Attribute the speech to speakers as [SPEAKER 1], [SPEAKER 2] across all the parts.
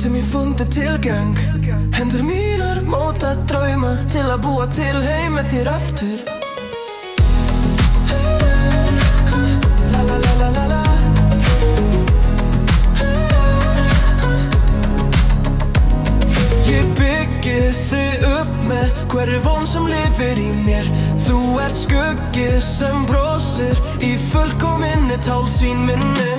[SPEAKER 1] til mér fundið tilgang. Hendur mínar móta drauma til að búa til heim með þér aftur. La la la la la la. Ég byggi þig upp með hverri von sem lifir í mér. Þú ert skuggi sem brosir í fullkominni tálsýn minni.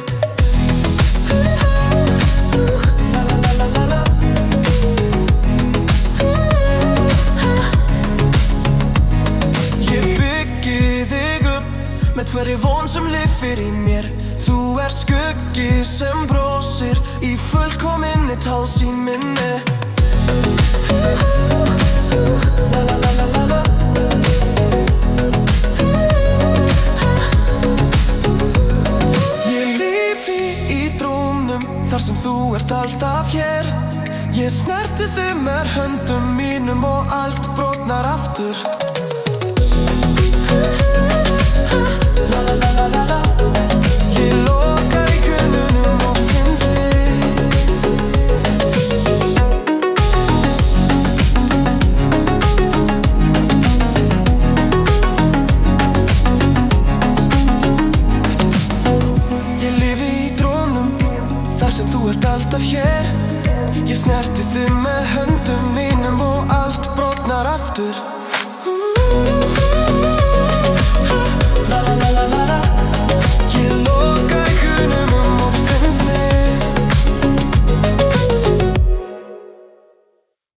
[SPEAKER 1] Með hverri von sem lifir í mér. Þú ert skuggi sem brosir í fullkominni tálsýn minni. La la la la la la. Ég lifi í drómnum þar sem þú ert alltaf hér. Ég snerti þig með höndum mínum og allt brotnar aftur. La la la la la la. Ég loka í kunnunum og finn þig. Ég lifi í drónum þar sem þú ert alltaf hér. Ég snerti þig með höndum mínum og allt brotnar aftur.